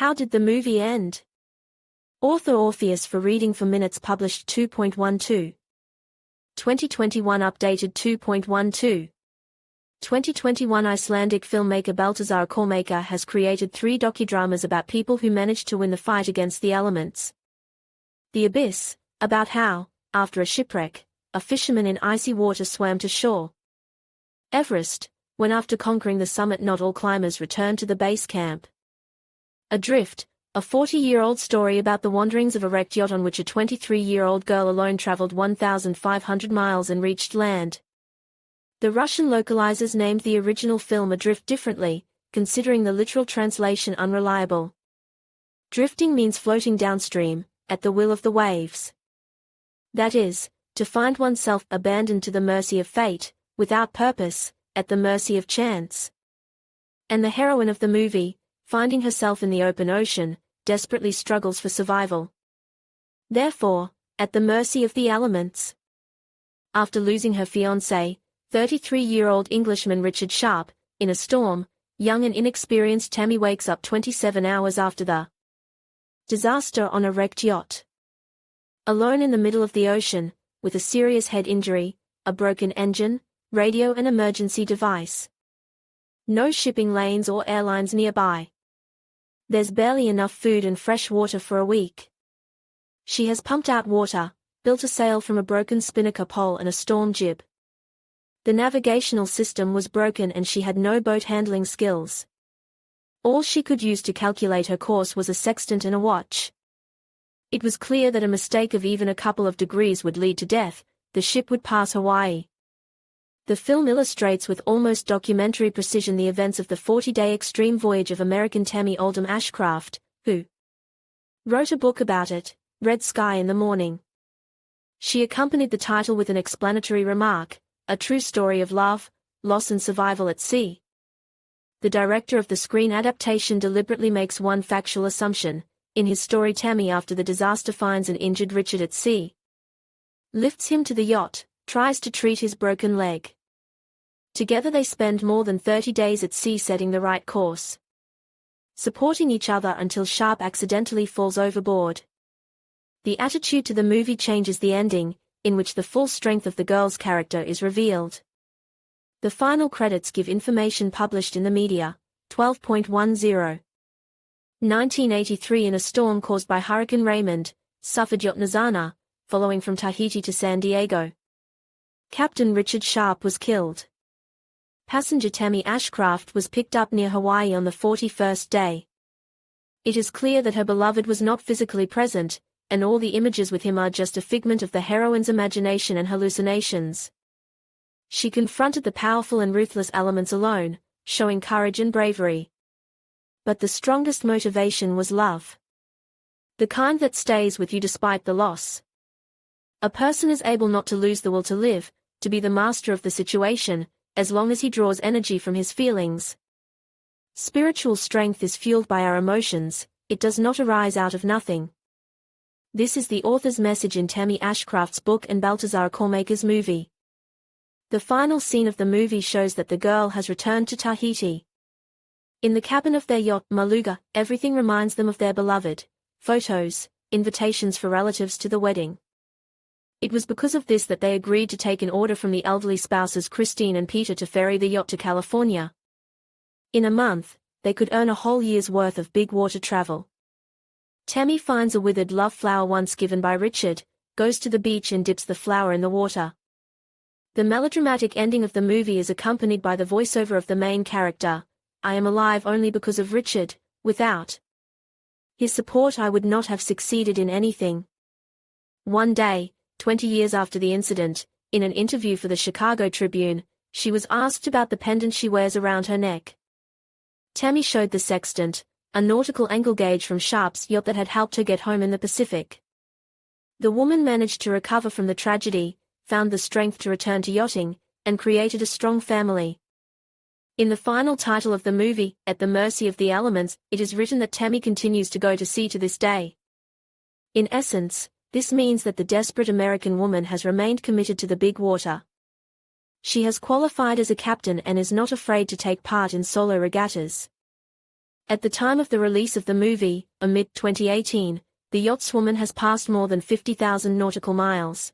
How did the movie end? Author Orpheus for Reading for Minutes published 2.12. 2021 updated 2.12. 2021 Icelandic filmmaker Baltasar Kormákur has created 3 docudramas about people who managed to win the fight against the elements. The Abyss, about how, after a shipwreck, a fisherman in icy water swam to shore. Everest, when after conquering the summit not all climbers return to the base camp. Adrift, a 40-year-old story about the wanderings of a wrecked yacht on which a 23-year-old girl alone traveled 1,500 miles and reached land. The Russian localizers named the original film Adrift differently, considering the literal translation unreliable. Drifting means floating downstream, at the will of the waves. That is, to find oneself abandoned to the mercy of fate, without purpose, at the mercy of chance. And the heroine of the movie, finding herself in the open ocean, desperately struggles for survival. Therefore, at the mercy of the elements. After losing her fiancé, 33-year-old Englishman Richard Sharp, in a storm, young and inexperienced Tammy wakes up 27 hours after the disaster on a wrecked yacht. Alone in the middle of the ocean, with a serious head injury, a broken engine, radio and emergency device. No shipping lanes or airlines nearby. There's barely enough food and fresh water for a week. She has pumped out water, built a sail from a broken spinnaker pole and a storm jib. The navigational system was broken and she had no boat handling skills. All she could use to calculate her course was a sextant and a watch. It was clear that a mistake of even a couple of degrees would lead to death. The ship would pass Hawaii. The film illustrates with almost documentary precision the events of the 40-day extreme voyage of American Tammy Oldham Ashcraft, who wrote a book about it, Red Sky in the Morning. She accompanied the title with an explanatory remark, a true story of love, loss and survival at sea. The director of the screen adaptation deliberately makes one factual assumption. In his story, Tammy, after the disaster, finds an injured Richard at sea, lifts him to the yacht, tries to treat his broken leg. Together they spend more than 30 days at sea setting the right course, supporting each other until Sharp accidentally falls overboard. The attitude to the movie changes the ending, in which the full strength of the girl's character is revealed. The final credits give information published in the media. 12.10. 1983 In a storm caused by Hurricane Raymond, suffered yacht Nazana, following from Tahiti to San Diego. Captain Richard Sharp was killed. Passenger Tammy Ashcraft was picked up near Hawaii on the 41st day. It is clear that her beloved was not physically present, and all the images with him are just a figment of the heroine's imagination and hallucinations. She confronted the powerful and ruthless elements alone, showing courage and bravery. But the strongest motivation was love. The kind that stays with you despite the loss. A person is able not to lose the will to live, to be the master of the situation, as long as he draws energy from his feelings. Spiritual strength is fueled by our emotions, it does not arise out of nothing. This is the author's message in Tammy Ashcraft's book and Baltasar Kormákur's movie. The final scene of the movie shows that the girl has returned to Tahiti. In the cabin of their yacht, Maluga, everything reminds them of their beloved. Photos, invitations for relatives to the wedding. It was because of this that they agreed to take an order from the elderly spouses Christine and Peter to ferry the yacht to California. In a month, they could earn a whole year's worth of big water travel. Tammy finds a withered love flower once given by Richard, goes to the beach and dips the flower in the water. The melodramatic ending of the movie is accompanied by the voiceover of the main character. I am alive only because of Richard, without his support I would not have succeeded in anything. One day, 20 years after the incident, in an interview for the Chicago Tribune, she was asked about the pendant she wears around her neck. Tammy showed the sextant, a nautical angle gauge from Sharp's yacht that had helped her get home in the Pacific. The woman managed to recover from the tragedy, found the strength to return to yachting, and created a strong family. In the final title of the movie, At the Mercy of the Elements, it is written that Tammy continues to go to sea to this day. In essence, this means that the desperate American woman has remained committed to the big water. She has qualified as a captain and is not afraid to take part in solo regattas. At the time of the release of the movie, mid-2018, the yachtswoman has passed more than 50,000 nautical miles.